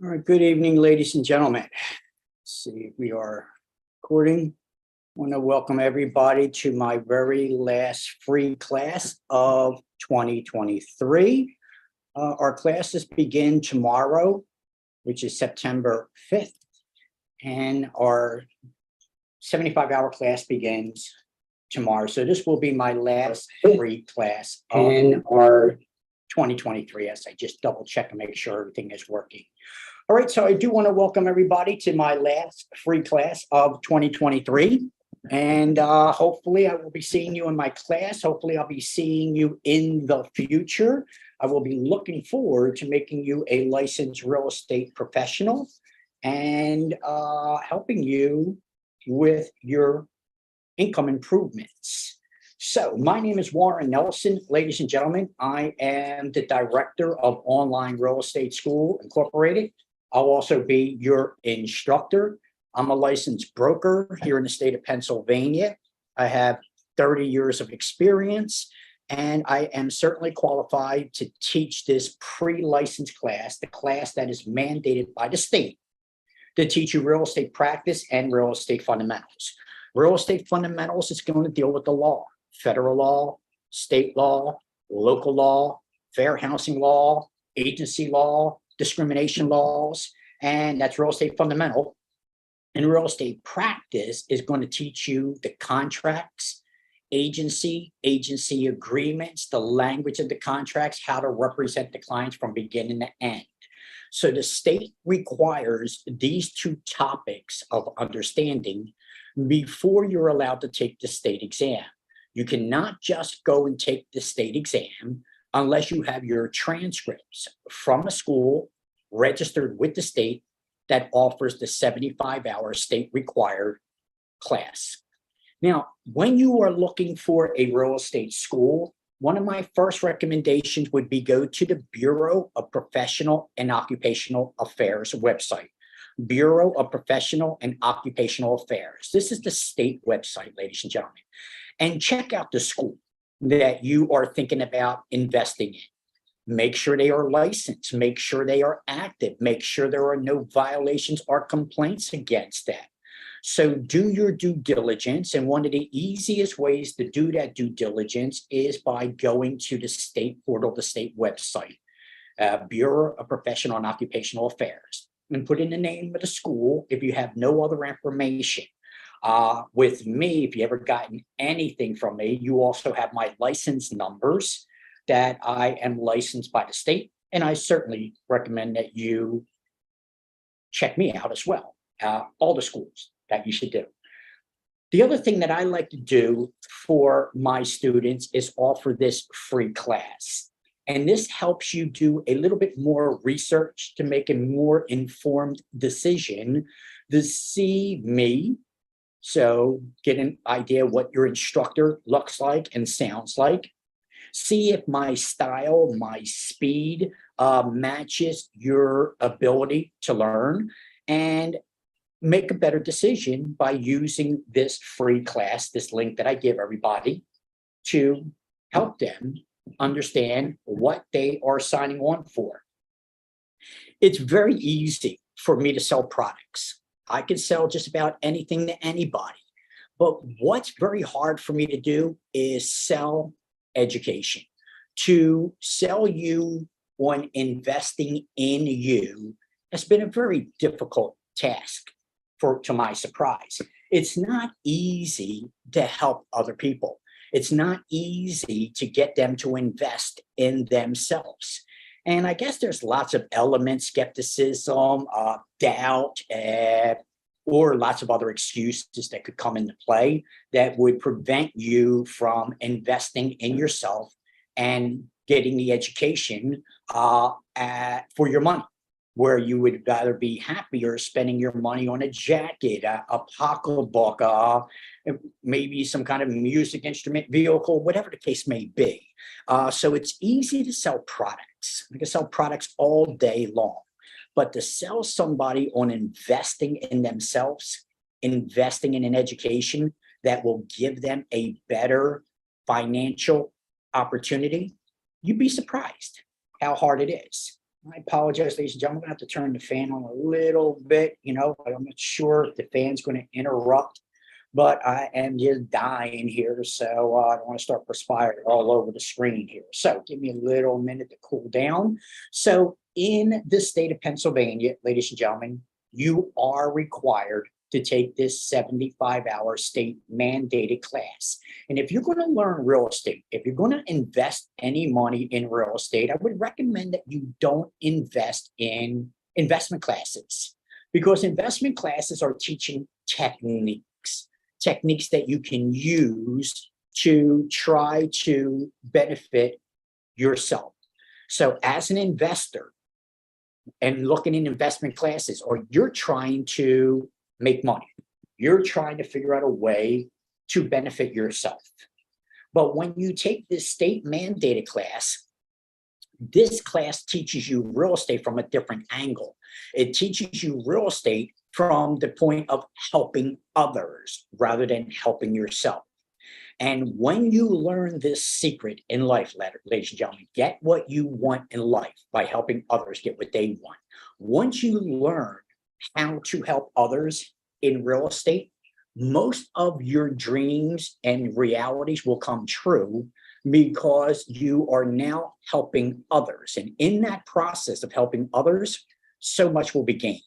All right, good evening, ladies and gentlemen. Let's see, we are recording. I want to welcome everybody to my very last free class of 2023. Our classes begin tomorrow, which is September 5th, and our 75-hour class begins tomorrow. So this will be my last free class in our 2023, as I just double check and make sure everything is working. All right, so I do want to welcome everybody to my last free class of 2023. And hopefully I will be seeing you in my class. Hopefully I'll be seeing you in the future. I will be looking forward to making you a licensed real estate professional and helping you with your income improvements. So my name is Warren Nelson, ladies and gentlemen. I am the director of Online Real Estate School Incorporated. I'll also be your instructor. I'm a licensed broker here in the state of Pennsylvania. I have 30 years of experience, and I am certainly qualified to teach this pre-licensed class, the class that is mandated by the state to teach you real estate practice and real estate fundamentals. Real estate fundamentals is going to deal with the law, federal law, state law, local law, fair housing law, agency law, discrimination laws, and that's real estate fundamental. And real estate practice is going to teach you the contracts, agency agreements, the language of the contracts, how to represent the clients from beginning to end. So the state requires these two topics of understanding before you're allowed to take the state exam. You cannot just go and take the state exam unless you have your transcripts from a school registered with the state that offers the 75-hour state required class. Now, when you are looking for a real estate school, one of my first recommendations would be go to the Bureau of Professional and Occupational Affairs website. Bureau of Professional and Occupational Affairs. This is the state website, ladies and gentlemen. And check out the school that you are thinking about investing in. Make sure they are licensed, make sure they are active, make sure there are no violations or complaints against that. So do your due diligence, and one of the easiest ways to do that due diligence is by going to the state portal, the state website, Bureau of Professional and Occupational Affairs, and put in the name of the school if you have no other information. With me, if you ever gotten anything from me, you also have my license numbers that I am licensed by the state, and I certainly recommend that you check me out as well, all the schools that you should do. The other thing that I like to do for my students is offer this free class. And this helps you do a little bit more research to make a more informed decision to see me. So get an idea what your instructor looks like and sounds like. See if my style, my speed matches your ability to learn, and make a better decision by using this free class, this link that I give everybody, to help them understand what they are signing on for. It's very easy for me to sell products. I can sell just about anything to anybody. But what's very hard for me to do is sell education. To sell you on investing in you has been a very difficult task, to my surprise. It's not easy to help other people. It's not easy to get them to invest in themselves. And I guess there's lots of elements, skepticism, doubt, or lots of other excuses that could come into play that would prevent you from investing in yourself and getting the education for your money, where you would rather be happier spending your money on a jacket, a pocketbook, maybe some kind of music instrument vehicle, whatever the case may be. So it's easy to sell products. You can sell products all day long. But to sell somebody on investing in themselves, investing in an education that will give them a better financial opportunity, you'd be surprised how hard it is. I apologize, ladies and gentlemen. I'm going to have to turn the fan on a little bit. I'm not sure if the fan's going to interrupt, but I am just dying here. So I don't want to start perspiring all over the screen here. So give me a little minute to cool down. So in the state of Pennsylvania, ladies and gentlemen, you are required to take this 75-hour state mandated class. And if you're going to learn real estate, if you're going to invest any money in real estate, I would recommend that you don't invest in investment classes, because investment classes are teaching techniques that you can use to try to benefit yourself. So as an investor and looking in investment classes, or you're trying to make money, you're trying to figure out a way to benefit yourself. But when you take this state mandated class, this class teaches you real estate from a different angle. It teaches you real estate from the point of helping others rather than helping yourself. And when you learn this secret in life, ladies and gentlemen, get what you want in life by helping others get what they want. Once you learn how to help others in real estate, most of your dreams and realities will come true, because you are now helping others. And in that process of helping others, so much will be gained.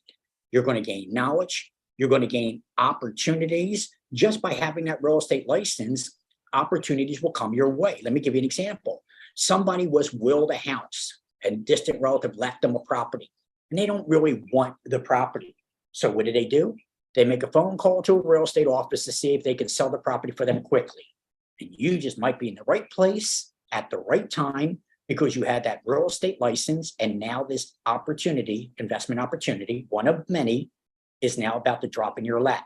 You're going to gain knowledge. You're going to gain opportunities. Just by having that real estate license, opportunities will come your way. Let me give you an example. Somebody was willed a house, and a distant relative left them a property, and they don't really want the property. So what do? They make a phone call to a real estate office to see if they can sell the property for them quickly. And you just might be in the right place at the right time, because you had that real estate license. And now this opportunity, investment opportunity, one of many, is now about to drop in your lap.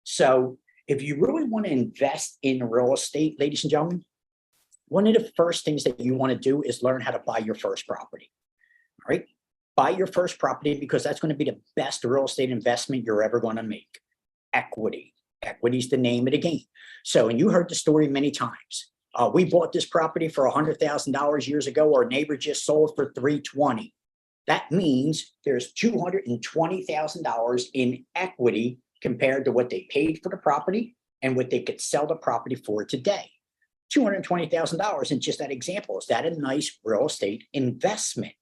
So if you really want to invest in real estate, ladies and gentlemen, one of the first things that you want to do is learn how to buy your first property. All right? Buy your first property, because that's going to be the best real estate investment you're ever going to make. Equity. Equity is the name of the game. So, and you heard the story many times. We bought this property for $100,000 years ago. Our neighbor just sold for $320,000. That means there's $220,000 in equity compared to what they paid for the property and what they could sell the property for today. $220,000 in just that example. Is that a nice real estate investment?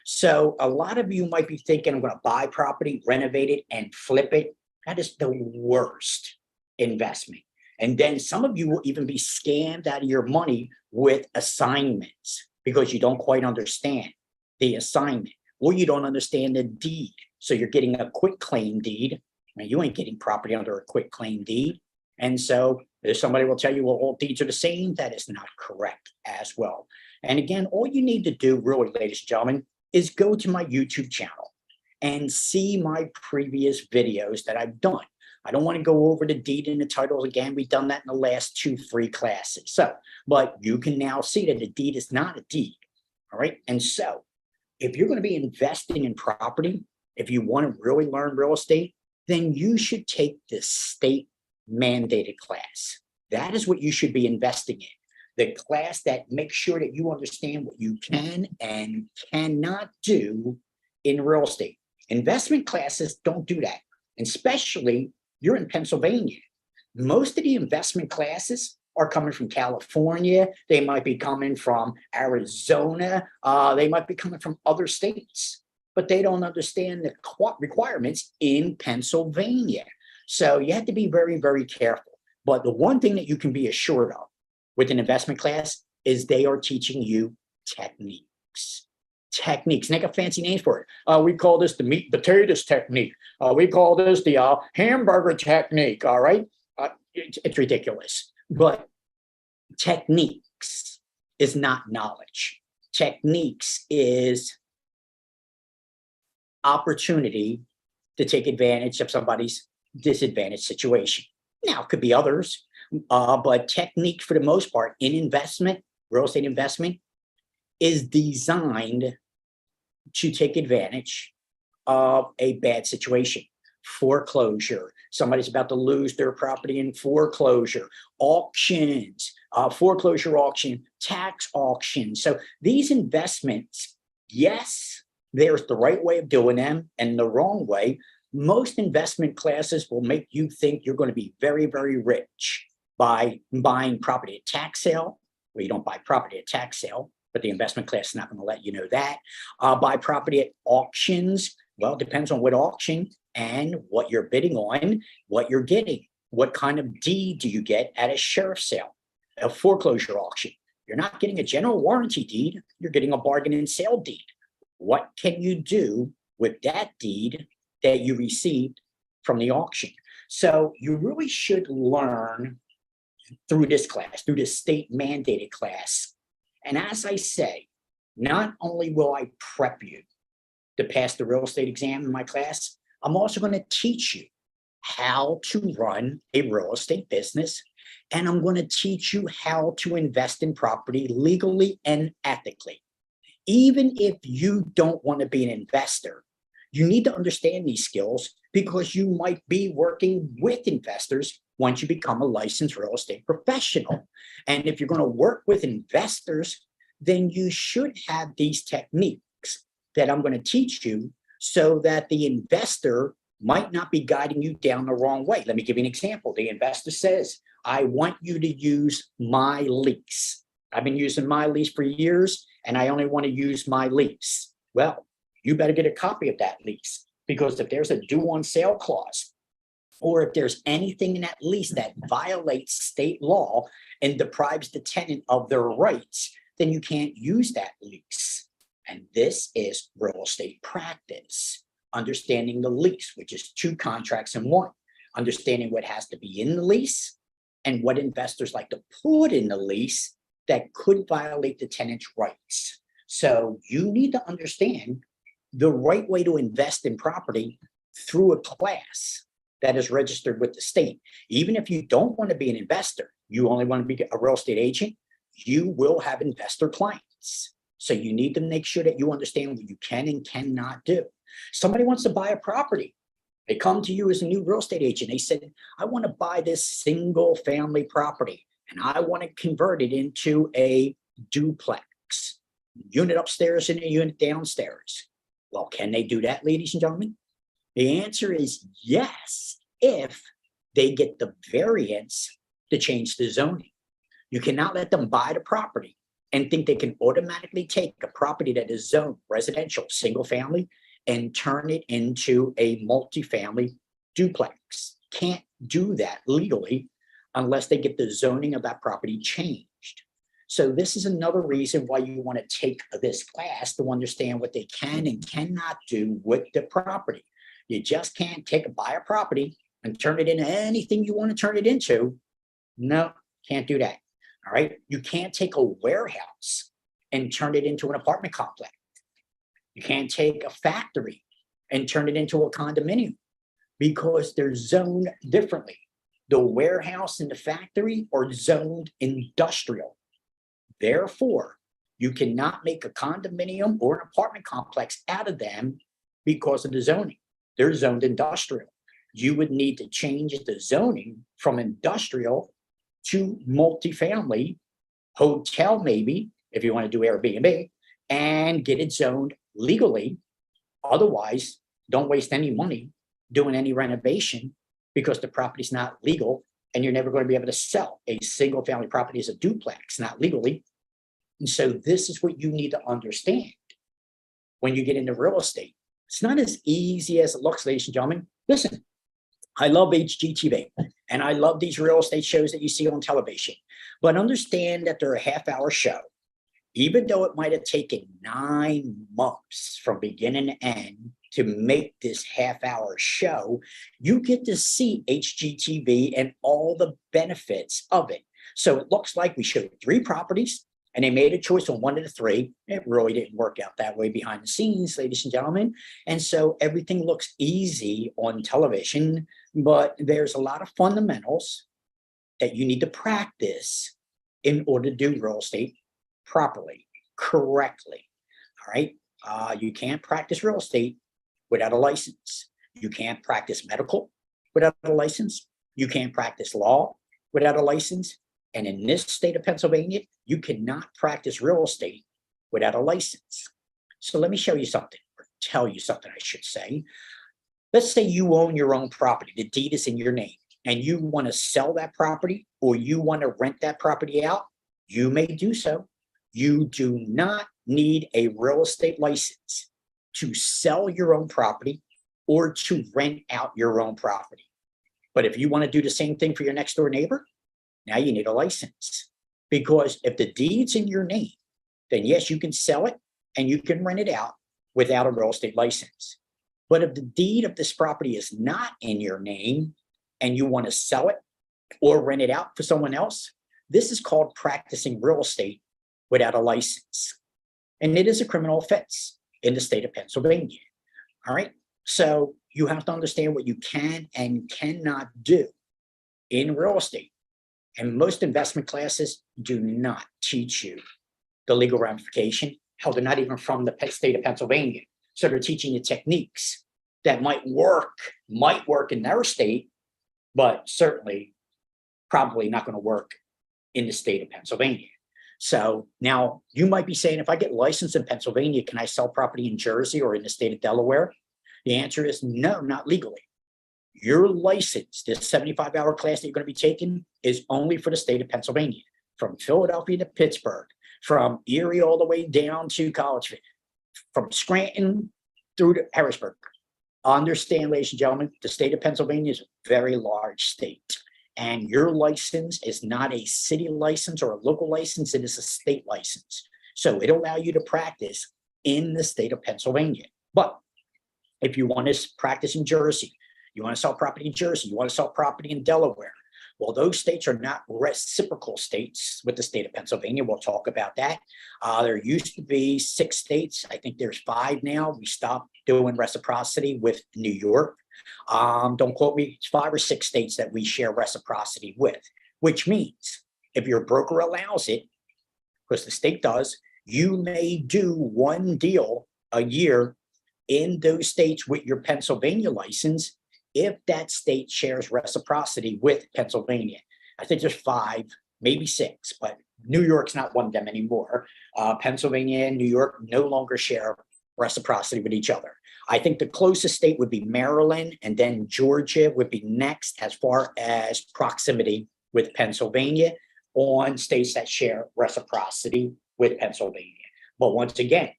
So a lot of you might be thinking, I'm going to buy property, renovate it, and flip it. That is the worst investment. And then some of you will even be scammed out of your money with assignments, because you don't quite understand the assignment, or you don't understand the deed. So you're getting a quit claim deed. Now, you ain't getting property under a quit claim deed. And so if somebody will tell you, well, all deeds are the same, that is not correct as well. And again, all you need to do, really, ladies and gentlemen, is go to my YouTube channel and see my previous videos that I've done. I don't want to go over the deed and the title again. We've done that in the last 2 free classes. So, but you can now see that the deed is not a deed. All right. And so if you're going to be investing in property, if you want to really learn real estate, then you should take this state mandated class. That is what you should be investing in. The class that makes sure that you understand what you can and cannot do in real estate. Investment classes don't do that. And especially, you're in Pennsylvania. Most of the investment classes are coming from California. They might be coming from Arizona. They might be coming from other states, but they don't understand the requirements in Pennsylvania. So you have to be very, very careful. But the one thing that you can be assured of with an investment class is they are teaching you techniques. Techniques, and they got fancy names for it. We call this the meat and potatoes technique. We call this the hamburger technique. All right, it's ridiculous. But techniques is not knowledge. Techniques is opportunity to take advantage of somebody's disadvantaged situation. Now, it could be others, but technique for the most part in investment, real estate investment, is designed to take advantage of a bad situation. Foreclosure, somebody's about to lose their property in foreclosure, auctions, foreclosure auction, tax auction. So these investments, yes, There's the right way of doing them and the wrong way. Most investment classes will make you think you're going to be very, very rich by buying property at tax sale. Well, you don't buy property at tax sale, but the investment class is not going to let you know that. Buy property at auctions. Well, it depends on what auction and what you're bidding on, what you're getting. What kind of deed do you get at a sheriff's sale, a foreclosure auction? You're not getting a general warranty deed. You're getting a bargain and sale deed. What can you do with that deed that you received from the auction? So you really should learn through this class, through this state mandated class. And as I say, not only will I prep you to pass the real estate exam in my class, I'm also going to teach you how to run a real estate business. And I'm going to teach you how to invest in property legally and ethically. Even if you don't want to be an investor, you need to understand these skills because you might be working with investors once you become a licensed real estate professional. And if you're going to work with investors, then you should have these techniques that I'm going to teach you so that the investor might not be guiding you down the wrong way. Let me give you an example. The investor says, I want you to use my lease. I've been using my lease for years, and I only want to use my lease. Well, you better get a copy of that lease, because if there's a due on sale clause, or if there's anything in that lease that violates state law and deprives the tenant of their rights, then you can't use that lease. And this is real estate practice. Understanding the lease, which is two contracts in one. Understanding what has to be in the lease and what investors like to put in the lease that could violate the tenant's rights. So you need to understand the right way to invest in property through a class that is registered with the state. Even if you don't want to be an investor, you only want to be a real estate agent, you will have investor clients. So you need to make sure that you understand what you can and cannot do. Somebody wants to buy a property. They come to you as a new real estate agent. They said, I want to buy this single family property and I want to convert it into a duplex, unit upstairs and a unit downstairs. Well, can they do that, ladies and gentlemen? The answer is yes, if they get the variance to change the zoning. You cannot let them buy the property and think they can automatically take a property that is zoned residential, single family, and turn it into a multifamily duplex. Can't do that legally unless they get the zoning of that property changed. So this is another reason why you want to take this class to understand what they can and cannot do with the property. You just can't buy a property and turn it into anything you want to turn it into. No, can't do that. All right. You can't take a warehouse and turn it into an apartment complex. You can't take a factory and turn it into a condominium because they're zoned differently. The warehouse and the factory are zoned industrial. Therefore, you cannot make a condominium or an apartment complex out of them because of the zoning. They're zoned industrial. You would need to change the zoning from industrial to multifamily, hotel maybe, if you want to do Airbnb, and get it zoned legally. Otherwise, don't waste any money doing any renovation because the property's not legal and you're never going to be able to sell a single family property as a duplex, not legally. And so this is what you need to understand when you get into real estate. It's not as easy as it looks, ladies and gentlemen. Listen, I love HGTV and I love these real estate shows that you see on television, but understand that they're a half-hour show. Even though it might have taken 9 months from beginning to end to make this half-hour show, you get to see HGTV and all the benefits of it. So it looks like we showed 3 properties and they made a choice on 1 of the 3. It really didn't work out that way behind the scenes, ladies and gentlemen. And so everything looks easy on television, but there's a lot of fundamentals that you need to practice in order to do real estate properly, correctly. All right. You can't practice real estate without a license. You can't practice medical without a license. You can't practice law without a license. And in this state of Pennsylvania, you cannot practice real estate without a license. So let me show you something. tell you something, I should say. Let's say you own your own property, the deed is in your name, and you want to sell that property or you want to rent that property out, you may do so. You do not need a real estate license to sell your own property or to rent out your own property. But if you want to do the same thing for your next door neighbor, now you need a license. Because if the deed's in your name, then yes, you can sell it and you can rent it out without a real estate license. But if the deed of this property is not in your name and you want to sell it or rent it out for someone else, this is called practicing real estate without a license. And it is a criminal offense in the state of Pennsylvania. All right. So you have to understand what you can and cannot do in real estate. And most investment classes do not teach you the legal ramification. Hell, they're not even from the state of Pennsylvania. So they're teaching you techniques that might work in their state, but certainly probably not going to work in the state of Pennsylvania. So now you might be saying, if I get licensed in Pennsylvania, can I sell property in Jersey or in the state of Delaware? The answer is no, not legally. Your license, this 75-hour class that you're going to be taking, is only for the state of Pennsylvania, from Philadelphia to Pittsburgh, from Erie all the way down to Collegeville, from Scranton through to Harrisburg. Understand, ladies and gentlemen, the state of Pennsylvania is a very large state, and your license is not a city license or a local license, it is a state license. So it'll allow you to practice in the state of Pennsylvania. But if you want to practice in Jersey, you want to sell property in Jersey, you want to sell property in Delaware, well, those states are not reciprocal states with the state of Pennsylvania. We'll talk about that. There used to be 6 states. I think there's 5 now. We stopped doing reciprocity with New York. Don't quote me. It's 5 or 6 states that we share reciprocity with, which means if your broker allows it, because the state does, you may do 1 deal a year in those states with your Pennsylvania license if that state shares reciprocity with Pennsylvania. I think there's 5, maybe 6, but New York's not one of them anymore. Pennsylvania and New York no longer share reciprocity with each other. I think the closest state would be Maryland, and then Georgia would be next as far as proximity with Pennsylvania on states that share reciprocity with Pennsylvania. But once again,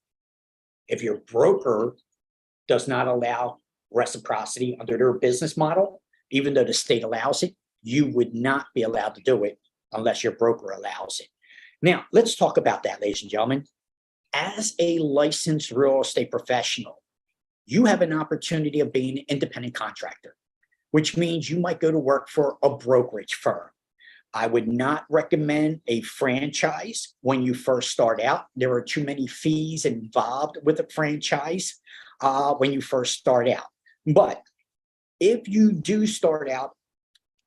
if your broker does not allow reciprocity under their business model, even though the state allows it, you would not be allowed to do it unless your broker allows it. Now, let's talk about that, ladies and gentlemen. As a licensed real estate professional, you have an opportunity of being an independent contractor, which means you might go to work for a brokerage firm. I would not recommend a franchise when you first start out. There are too many fees involved with a franchise when you first start out. But if you do start out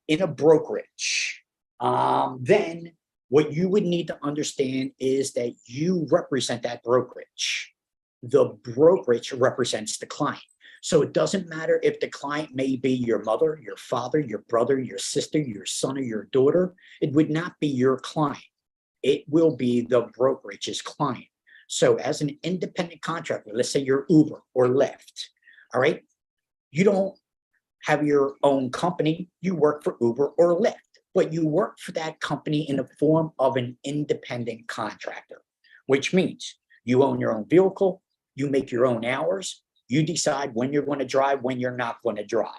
in a brokerage, then what you would need to understand is that you represent that brokerage. The brokerage represents the client. So it doesn't matter if the client may be your mother, your father, your brother, your sister, your son, or your daughter. It would not be your client. It will be the brokerage's client. So as an independent contractor, let's say you're Uber or Lyft, all right? You don't have your own company. You work for Uber or Lyft, but you work for that company in the form of an independent contractor, which means you own your own vehicle, you make your own hours, you decide when you're going to drive, when you're not going to drive.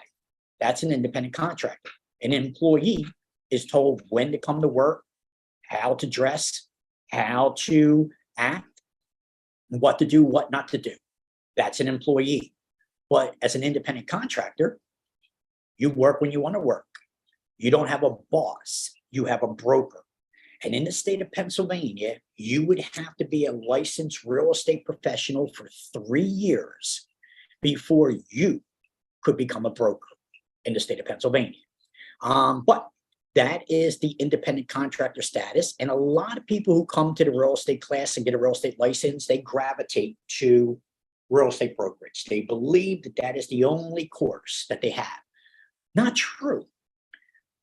That's an independent contractor. An employee is told when to come to work, how to dress, how to act, what to do, what not to do. That's an employee. But as an independent contractor, you work when you want to work. You don't have a boss, you have a broker. And in the state of Pennsylvania, you would have to be a licensed real estate professional for 3 years before you could become a broker in the state of Pennsylvania. But that is the independent contractor status. And a lot of people who come to the real estate class and get a real estate license, they gravitate to real estate brokerage. They believe that that is the only course that they have. Not true.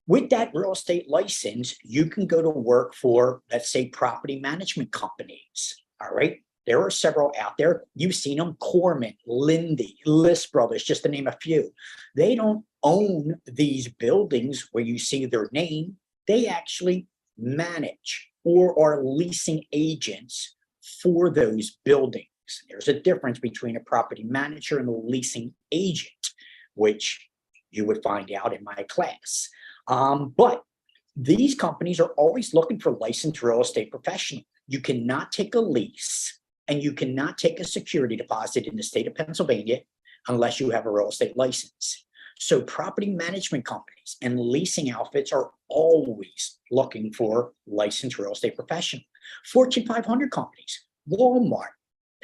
With that real estate license, you can go to work for, let's say, property management companies, all right? There are several out there. You've seen them: Corman, Lindy, List Brothers, just to name a few. They don't own these buildings where you see their name. They actually manage or are leasing agents for those buildings. There's a difference between a property manager and a leasing agent, which you would find out in my class. But these companies are always looking for licensed real estate professionals. You cannot take a lease and you cannot take a security deposit in the state of Pennsylvania unless you have a real estate license. So property management companies and leasing outfits are always looking for licensed real estate professionals. Fortune 500 companies, Walmart,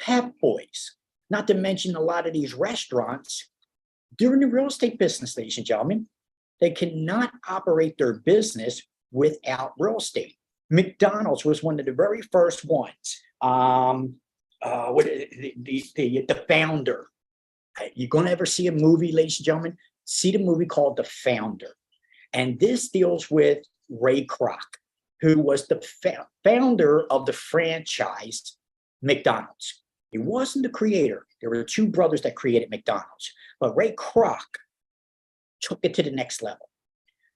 Pep Boys, not to mention a lot of these restaurants, they're in the real estate business, ladies and gentlemen. They cannot operate their business without real estate. McDonald's was one of the very first ones. The founder. You're going to ever see a movie, ladies and gentlemen? See the movie called The Founder. And this deals with Ray Kroc, who was the founder of the franchise McDonald's. He wasn't the creator. There were two brothers that created McDonald's. But Ray Kroc took it to the next level.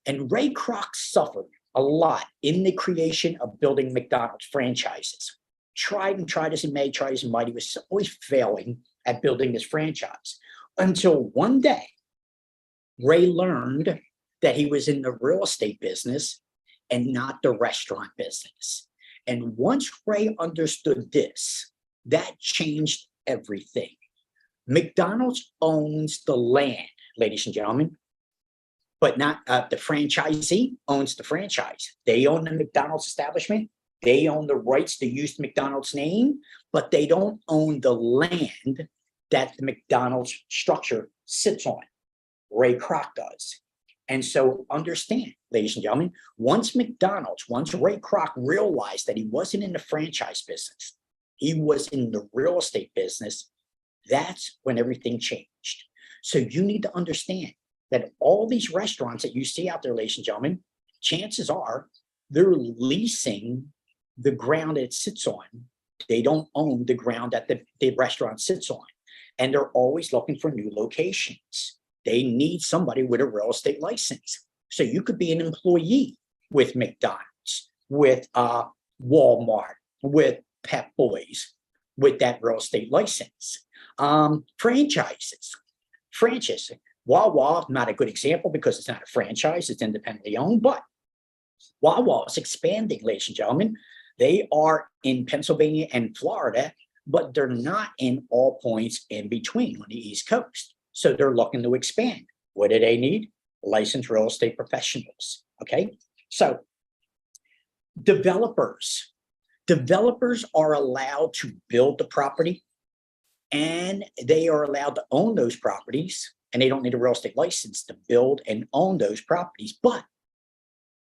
And Ray Kroc suffered a lot in the creation of building McDonald's franchises. Tried as he may, tried as he might, he was always failing at building this franchise. Until one day, Ray learned that he was in the real estate business and not the restaurant business. And once Ray understood this, that changed everything. McDonald's owns the land, ladies and gentlemen, but not the franchisee owns the franchise. They own the McDonald's establishment. They own the rights to use the McDonald's name, but they don't own the land that the McDonald's structure sits on. Ray Kroc does. And so understand, ladies and gentlemen, once Ray Kroc realized that he wasn't in the franchise business, he was in the real estate business, that's when everything changed. So you need to understand that all these restaurants that you see out there, ladies and gentlemen, chances are they're leasing the ground it sits on. They don't own the ground that the restaurant sits on. And they're always looking for new locations. They need somebody with a real estate license. So you could be an employee with McDonald's, with Walmart, with Pep Boys, with that real estate license. Franchises. Wawa, not a good example because it's not a franchise, it's independently owned, but Wawa is expanding, ladies and gentlemen. They are in Pennsylvania and Florida, but they're not in all points in between on the East Coast. So they're looking to expand. What do they need? Licensed real estate professionals. Okay. So developers are allowed to build the property and they are allowed to own those properties, and they don't need a real estate license to build and own those properties, but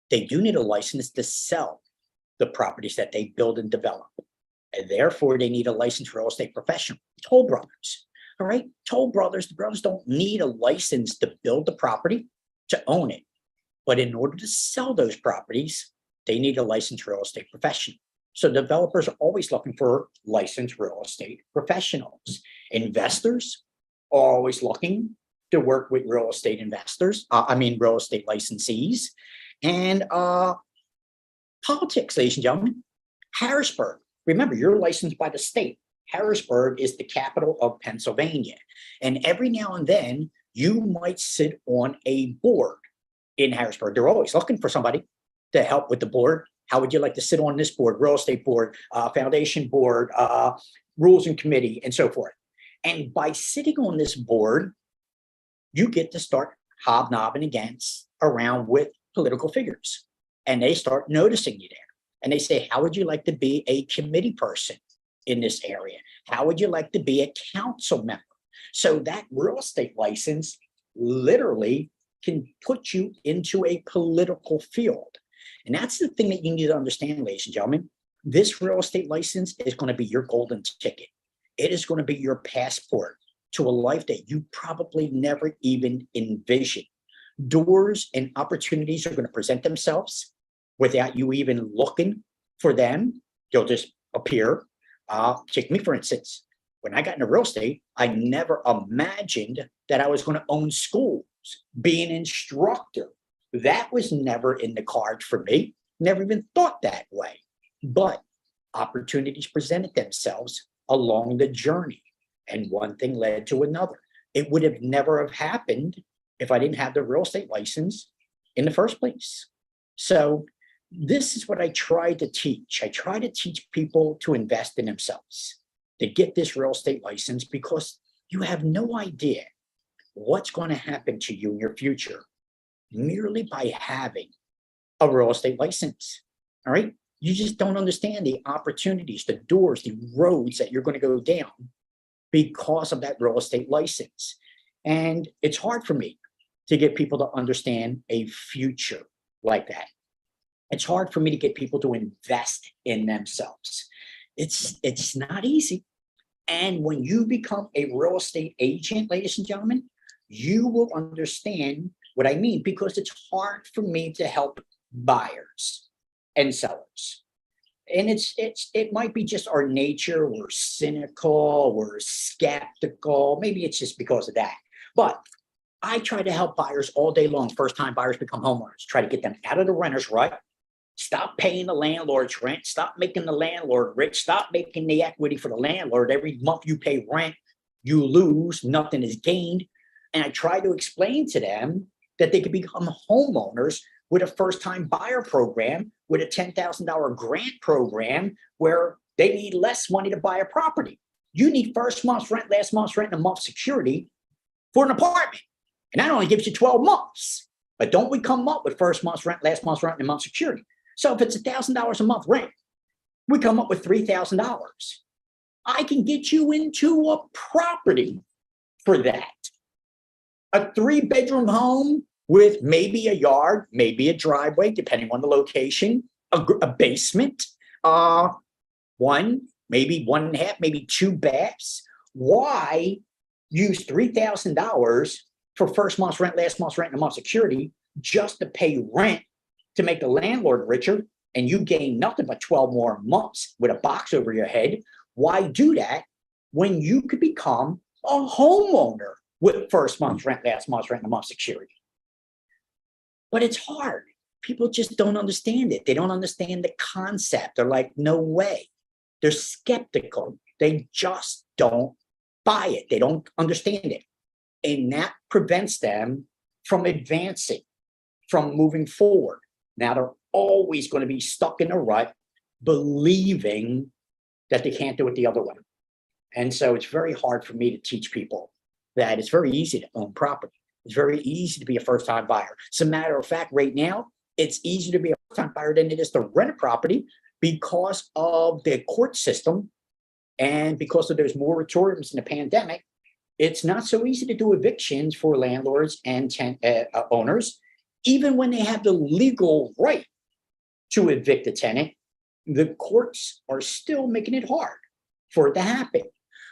they do need a license to sell the properties that they build and develop. And therefore, they need a licensed real estate professional. Toll brothers. All right. Toll brothers, the brothers don't need a license to build the property, to own it. But in order to sell those properties, they need a licensed real estate professional. So developers are always looking for licensed real estate professionals. Investors are always looking to work with real estate investors, real estate licensees. And politics, ladies and gentlemen. Harrisburg. Remember, you're licensed by the state. Harrisburg is the capital of Pennsylvania. And every now and then, you might sit on a board in Harrisburg. They're always looking for somebody to help with the board. How would you like to sit on this board? Real estate board, foundation board, rules and committee, and so forth. And by sitting on this board, you get to start hobnobbing around with political figures. And they start noticing you there. And they say, how would you like to be a committee person in this area? How would you like to be a council member? So that real estate license literally can put you into a political field. And that's the thing that you need to understand, ladies and gentlemen. This real estate license is going to be your golden ticket. It is going to be your passport to a life that you probably never even envisioned. Doors and opportunities are going to present themselves without you even looking for them. They'll just appear. Take me, for instance. When I got into real estate, I never imagined that I was going to own schools, be an instructor. That was never in the cards for me. Never even thought that way. But opportunities presented themselves along the journey, and one thing led to another. It would have never have happened if I didn't have the real estate license in the first place. So this is what I try to teach. I try to teach people to invest in themselves, to get this real estate license, because you have no idea what's going to happen to you in your future merely by having a real estate license. All right. You just don't understand the opportunities, the doors, the roads that you're going to go down because of that real estate license. And it's hard for me to get people to understand a future like that. It's hard for me to get people to invest in themselves. It's not easy. And when you become a real estate agent, ladies and gentlemen, you will understand what I mean, because it's hard for me to help buyers and sellers. And it might be just our nature. We're cynical, we're skeptical. Maybe it's just because of that. But I try to help buyers all day long. First time buyers become homeowners, try to get them out of the renter's rut. Stop paying the landlord's rent. Stop making the landlord rich. Stop making the equity for the landlord. Every month you pay rent, you lose, nothing is gained. And I try to explain to them that they could become homeowners with a first-time buyer program, with a $10,000 grant program where they need less money to buy a property. You need first month's rent, last month's rent, and a month's security for an apartment. And that only gives you 12 months. But don't we come up with first month's rent, last month's rent, and a month's security? So if it's $1,000 a month rent, we come up with $3,000. I can get you into a property for that. A 3-bedroom home with maybe a yard, maybe a driveway, depending on the location, a basement, one, maybe 1.5, maybe 2 baths. Why use $3,000 for first month's rent, last month's rent, and a month's security just to pay rent to make the landlord richer, and you gain nothing but 12 more months with a box over your head? Why do that when you could become a homeowner with first month's rent, last month's rent, and a month's security? But it's hard. People just don't understand it. They don't understand the concept. They're like, no way. They're skeptical. They just don't buy it. They don't understand it. And that prevents them from advancing, from moving forward. Now they're always going to be stuck in a rut, believing that they can't do it the other way. And so it's very hard for me to teach people that it's very easy to own property. It's very easy to be a first-time buyer. As a matter of fact, right now, it's easier to be a first-time buyer than it is to rent a property because of the court system and because of those moratoriums in the pandemic. It's not so easy to do evictions for landlords and owners. Even when they have the legal right to evict a tenant, the courts are still making it hard for it to happen.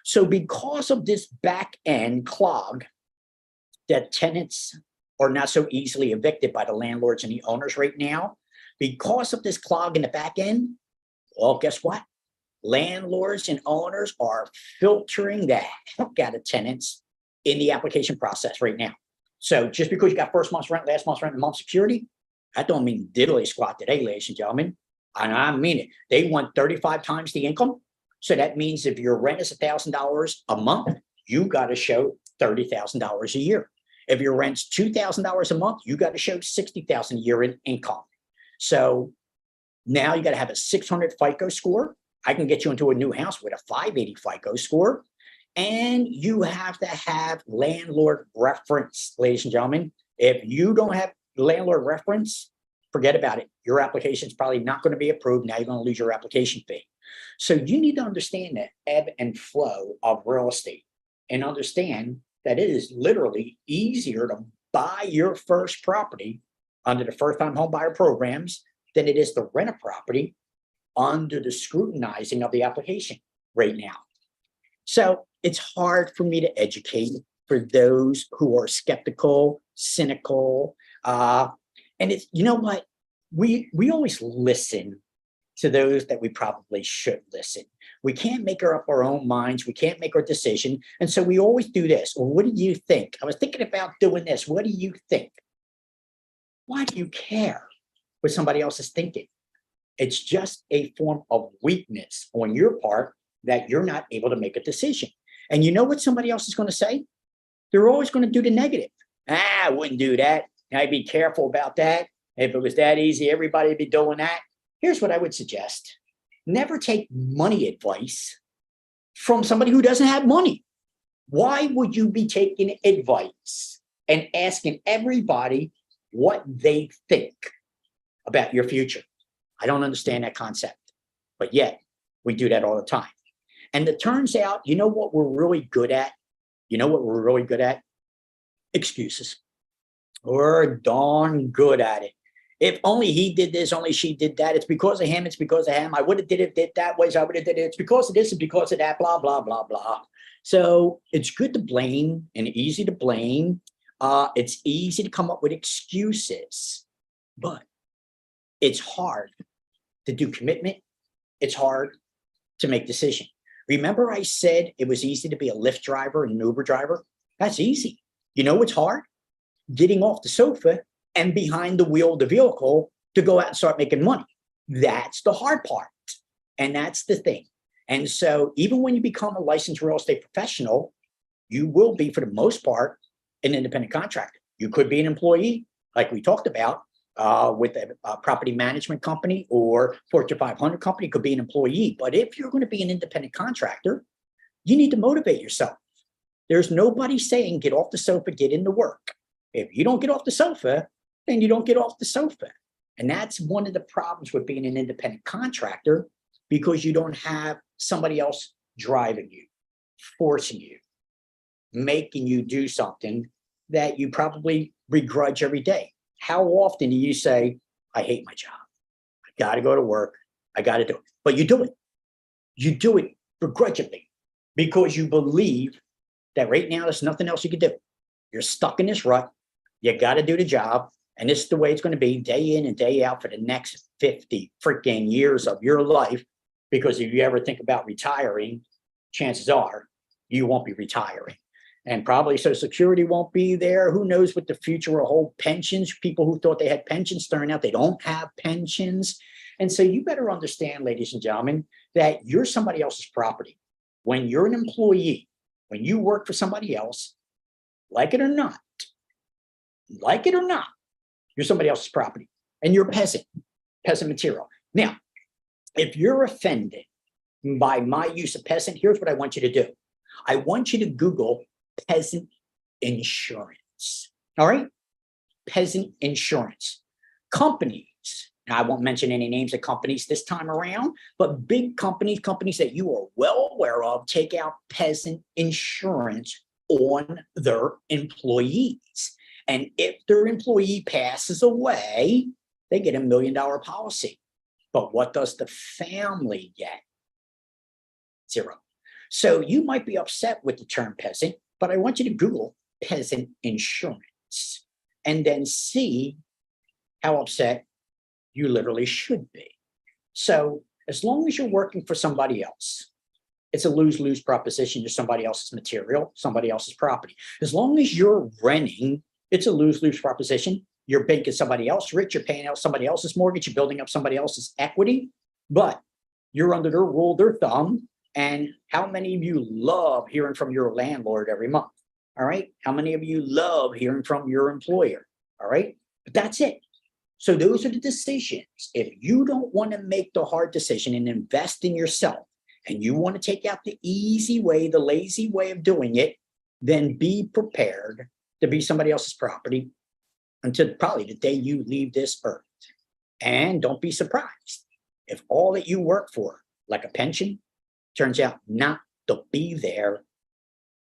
So because of this back end clog, that tenants are not so easily evicted by the landlords and the owners right now, because of this clog in the back end, well, guess what? Landlords and owners are filtering the heck out of tenants in the application process right now. So just because you got first month's rent, last month's rent, and a month's security, that don't mean diddly squat today, ladies and gentlemen. And I mean it. They want 35 times the income. So that means if your rent is $1,000 a month, you got to show $30,000 a year. If your rent's $2,000 a month, you got to show $60,000 a year in income. So now you got to have a 600 FICO score. I can get you into a new house with a 580 FICO score. And you have to have landlord reference, ladies and gentlemen. If you don't have landlord reference, forget about it. Your application is probably not going to be approved. Now you're going to lose your application fee. So you need to understand the ebb and flow of real estate and understand that it is literally easier to buy your first property under the first-time home buyer programs than it is to rent a property under the scrutinizing of the application right now. So it's hard for me to educate for those who are skeptical, cynical, and it's, you know what? We always listen to those that we probably should listen. We can't make up our own minds. We can't make our decision. And so we always do this. Well, what do you think? I was thinking about doing this. What do you think? Why do you care what somebody else is thinking? It's just a form of weakness on your part that you're not able to make a decision. And you know what somebody else is going to say? They're always going to do the negative. I wouldn't do that. I'd be careful about that. If it was that easy, everybody would be doing that. Here's what I would suggest. Never take money advice from somebody who doesn't have money. Why would you be taking advice and asking everybody what they think about your future? I don't understand that concept, but yet we do that all the time. And it turns out, you know what we're really good at? You know what we're really good at? Excuses. We're darn good at it. If only he did this, only she did that. It's because of him. It's because of him. I would have did it that way. So I would have did it. It's because of this and because of that, blah, blah, blah, blah. So it's good to blame and easy to blame. It's easy to come up with excuses, but it's hard to do commitment. It's hard to make decision. Remember I said it was easy to be a Lyft driver and an Uber driver? That's easy. You know what's hard? Getting off the sofa and behind the wheel of the vehicle to go out and start making money. That's the hard part. And that's the thing. And so even when you become a licensed real estate professional, you will be, for the most part, an independent contractor. You could be an employee, like we talked about, with a property management company or Fortune 500 company, could be an employee. But if you're going to be an independent contractor, you need to motivate yourself. There's nobody saying get off the sofa, get into work. If you don't get off the sofa, then you don't get off the sofa. And that's one of the problems with being an independent contractor, because you don't have somebody else driving you, forcing you, making you do something that you probably begrudge every day. How often do you say, I hate my job. I got to go to work. I got to do it. But you do it. You do it begrudgingly because you believe that right now there's nothing else you can do. You're stuck in this rut. You got to do the job. And this is the way it's going to be day in and day out for the next 50 freaking years of your life. Because if you ever think about retiring, chances are you won't be retiring. And probably Social Security won't be there. Who knows what the future will hold? Pensions, people who thought they had pensions, turn out they don't have pensions. And so you better understand, ladies and gentlemen, that you're somebody else's property. When you're an employee, when you work for somebody else, like it or not, you're somebody else's property and you're peasant material. Now, if you're offended by my use of peasant, here's what I want you to do. I want you to Google peasant insurance. All right? Peasant insurance. Companies, now I won't mention any names of companies this time around, but big companies that you are well aware of, take out peasant insurance on their employees. And if their employee passes away, they get $1 million policy. But what does the family get? Zero. So you might be upset with the term peasant, but I want you to Google peasant insurance and then see how upset you literally should be. So as long as you're working for somebody else, it's a lose-lose proposition. You're somebody else's material, somebody else's property. As long as you're renting, it's a lose-lose proposition. You're making somebody else rich. You're paying out somebody else's mortgage. You're building up somebody else's equity, but you're under their rule, their thumb. And how many of you love hearing from your landlord every month? All right. How many of you love hearing from your employer? All right. But that's it. So those are the decisions. If you don't want to make the hard decision and invest in yourself, and you want to take out the easy way, the lazy way of doing it, then be prepared to be somebody else's property until probably the day you leave this earth. And don't be surprised if all that you work for, like a pension, turns out not to be there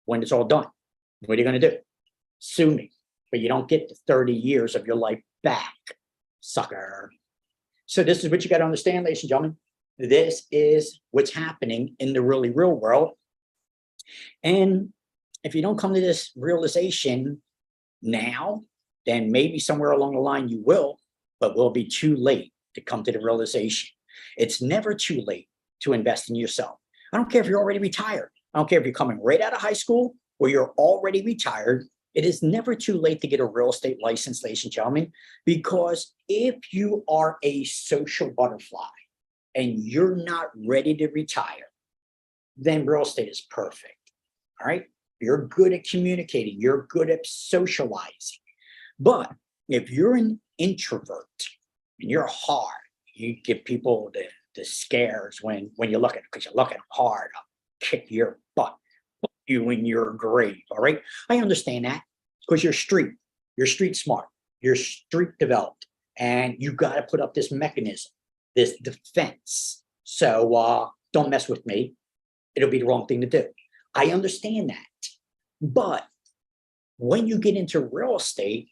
when it's all done. What are you going to do? Sue me, but you don't get the 30 years of your life back, sucker. So this is what you got to understand, ladies and gentlemen. This is what's happening in the really real world. And if you don't come to this realization now, then maybe somewhere along the line you will, but will be too late to come to the realization. It's never too late to invest in yourself. I don't care if you're already retired. I don't care if you're coming right out of high school or you're already retired. It is never too late to get a real estate license, ladies and gentlemen, because if you are a social butterfly and you're not ready to retire, then real estate is perfect. All right. You're good at communicating. You're good at socializing. But if you're an introvert and you're hard, you give people the scares when you look at it, because you look at them hard, I'll kick your butt, put you in your grave. All right. I understand that because you're street smart, you're street developed, and you got to put up this mechanism, this defense. So don't mess with me. It'll be the wrong thing to do. I understand that. But when you get into real estate,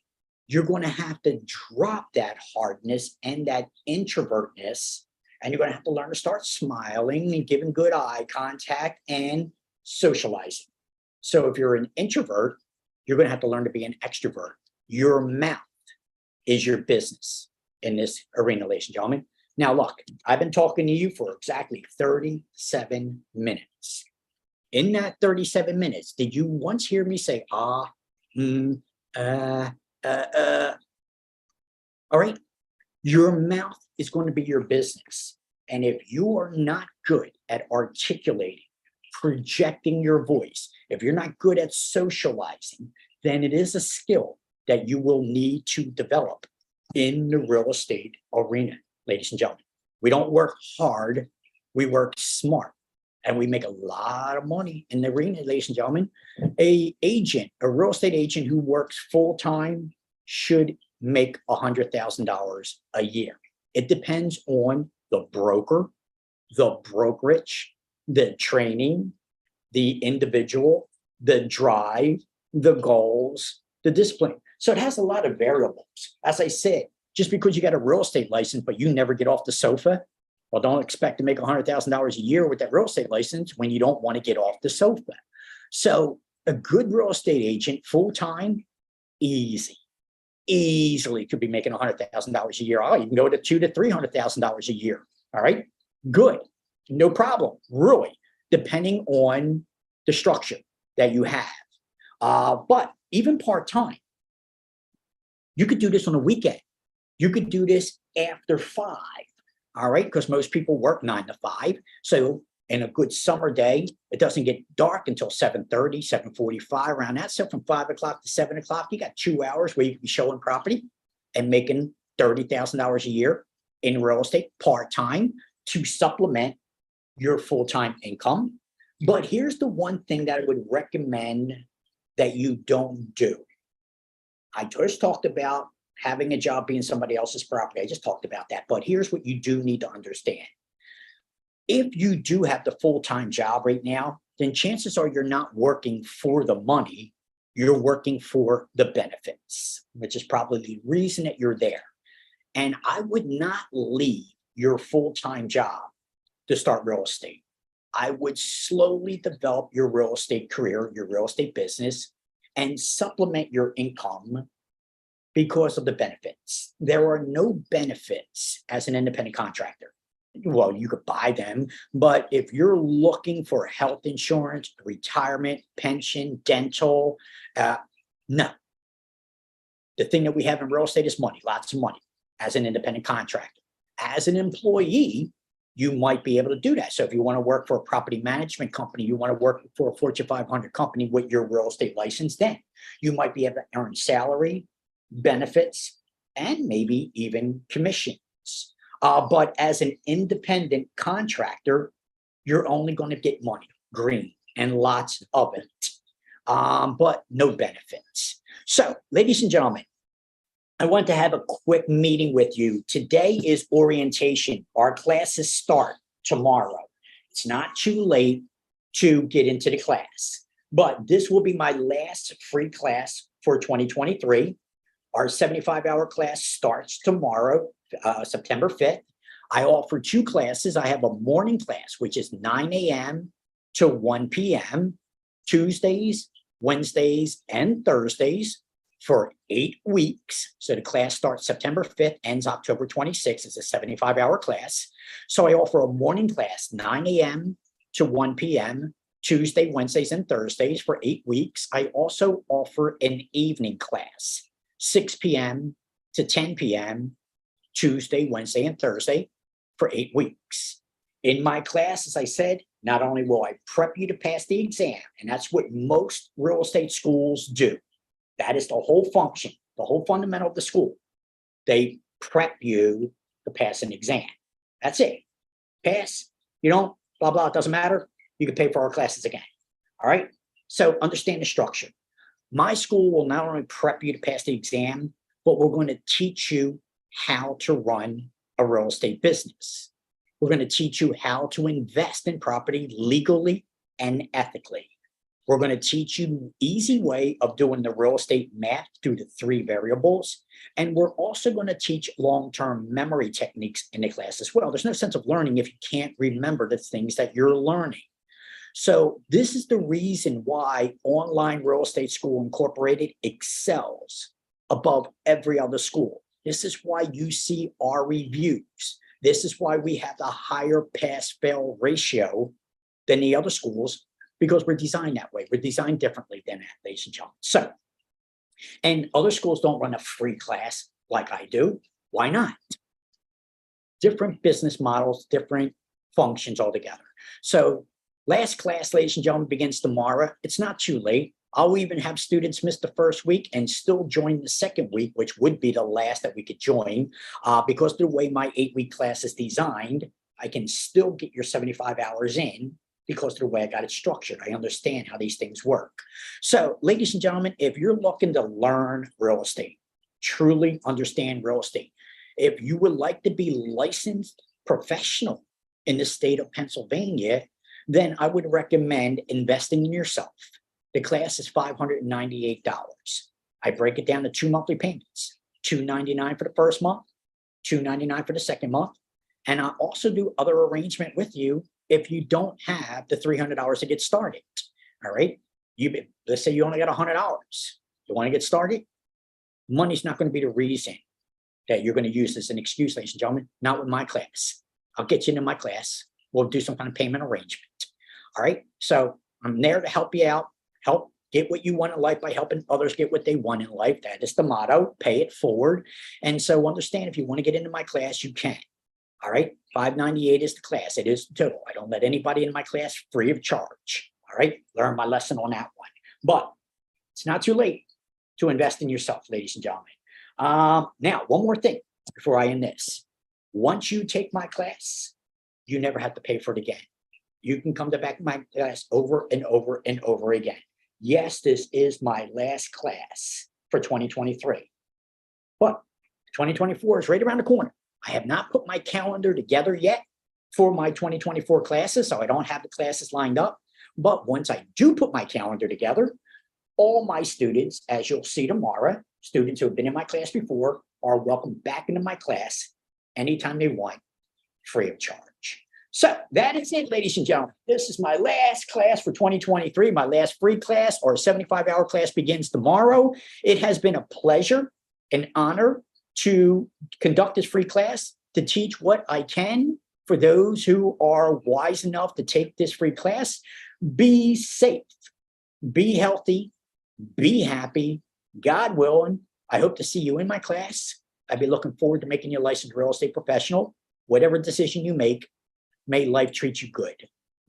you're going to have to drop that hardness and that introvertness, and you're going to have to learn to start smiling and giving good eye contact and socializing. So if you're an introvert, you're going to have to learn to be an extrovert. Your mouth is your business in this arena, ladies and gentlemen. Now, look, I've been talking to you for exactly 37 minutes. In that 37 minutes, did you once hear me say, all right? Your mouth is going to be your business. And if you are not good at articulating, projecting your voice, if you're not good at socializing, then it is a skill that you will need to develop in the real estate arena, ladies and gentlemen. We don't work hard, we work smart. And we make a lot of money in the arena, ladies and gentlemen. A real estate agent who works full-time should make $100,000 a year. It depends on the broker, the brokerage, the training, the individual, the drive, the goals, the discipline. So it has a lot of variables. As I said, just because you got a real estate license, but you never get off the sofa, well, don't expect to make $100,000 a year with that real estate license when you don't want to get off the sofa. So a good real estate agent, full-time, easily could be making $100,000 a year. Oh, you can go to $200,000 to $300,000 a year. All right, good, no problem, really, depending on the structure that you have. But even part-time, you could do this on a weekend. You could do this after 5. All right, because most people work 9 to 5. So in a good summer day, it doesn't get dark until 7:30, 7:45, around that. So from 5 o'clock to 7 o'clock, you got 2 hours where you can be showing property and making $30,000 a year in real estate part-time to supplement your full-time income. But here's the one thing that I would recommend that you don't do. I just talked about having a job being somebody else's property. I just talked about that. But here's what you do need to understand. If you do have the full-time job right now, then chances are you're not working for the money, you're working for the benefits, which is probably the reason that you're there. And I would not leave your full-time job to start real estate. I would slowly develop your real estate career, your real estate business, and supplement your income because of the benefits. There are no benefits as an independent contractor. Well, you could buy them, but if you're looking for health insurance, retirement, pension, dental, no. The thing that we have in real estate is money, lots of money as an independent contractor. As an employee, you might be able to do that. So if you want to work for a property management company, you want to work for a Fortune 500 company with your real estate license, then you might be able to earn salary, benefits, and maybe even commissions. But as an independent contractor, you're only going to get money, green, and lots of it, but no benefits. So, ladies and gentlemen, I want to have a quick meeting with you. Today is orientation. Our classes start tomorrow. It's not too late to get into the class, but this will be my last free class for 2023. Our 75-hour class starts tomorrow, September 5th. I offer 2 classes. I have a morning class, which is 9 a.m. to 1 p.m., Tuesdays, Wednesdays, and Thursdays. for 8 weeks. So the class starts September 5th, ends October 26th. It's a 75-hour class. So I offer a morning class, 9 a.m. to 1 p.m., Tuesday, Wednesdays, and Thursdays for 8 weeks. I also offer an evening class, 6 p.m. to 10 p.m., Tuesday, Wednesday, and Thursday for 8 weeks. In my class, as I said, not only will I prep you to pass the exam, and that's what most real estate schools do. That is the whole function, the whole fundamental of the school. They prep you to pass an exam. That's it. Pass, you don't, blah, blah, it doesn't matter. You can pay for our classes again. All right? So understand the structure. My school will not only prep you to pass the exam, but we're going to teach you how to run a real estate business. We're going to teach you how to invest in property legally and ethically. We're going to teach you an easy way of doing the real estate math through the 3 variables. And we're also going to teach long-term memory techniques in the class as well. There's no sense of learning if you can't remember the things that you're learning. So this is the reason why Online Real Estate School Incorporated excels above every other school. This is why you see our reviews. This is why we have the higher pass-fail ratio than the other schools, because we're designed that way. We're designed differently than that, ladies and gentlemen. So, and other schools don't run a free class like I do. Why not? Different business models, different functions altogether. So last class, ladies and gentlemen, begins tomorrow. It's not too late. I'll even have students miss the first week and still join the second week, which would be the last that we could join. Because the way my 8-week class is designed, I can still get your 75 hours in because of the way I got it structured. I understand how these things work. So, ladies and gentlemen, if you're looking to learn real estate, truly understand real estate, if you would like to be licensed professional in the state of Pennsylvania, then I would recommend investing in yourself. The class is $598. I break it down to 2 monthly payments, $299 for the first month, $299 for the second month. And I also do other arrangement with you if you don't have the $300 to get started. All right. Let's say you only got $100. You want to get started? Money's not going to be the reason that you're going to use this as an excuse, ladies and gentlemen. Not with my class. I'll get you into my class. We'll do some kind of payment arrangement. All right. So I'm there to help you out, help get what you want in life by helping others get what they want in life. That is the motto. Pay it forward. And so understand, if you want to get into my class, you can. All right. $598 is the class. It is the total. I don't let anybody in my class free of charge. All right. Learn my lesson on that one. But it's not too late to invest in yourself, ladies and gentlemen. Now, one more thing before I end this. Once you take my class, you never have to pay for it again. You can come to back my class over and over and over again. Yes, this is my last class for 2023, but 2024 is right around the corner. I have not put my calendar together yet for my 2024 classes, so I don't have the classes lined up. But once I do put my calendar together, all my students, as you'll see tomorrow, students who have been in my class before, are welcome back into my class anytime they want, free of charge. So that is it, ladies and gentlemen. This is my last class for 2023. My last free class, or 75-hour class, begins tomorrow. It has been a pleasure, an honor to conduct this free class, to teach what I can for those who are wise enough to take this free class. Be safe, be healthy, be happy. God willing, I hope to see you in my class. I'd be looking forward to making you a licensed real estate professional. Whatever decision you make, may life treat you good.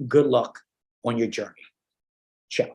Good luck on your journey. Ciao.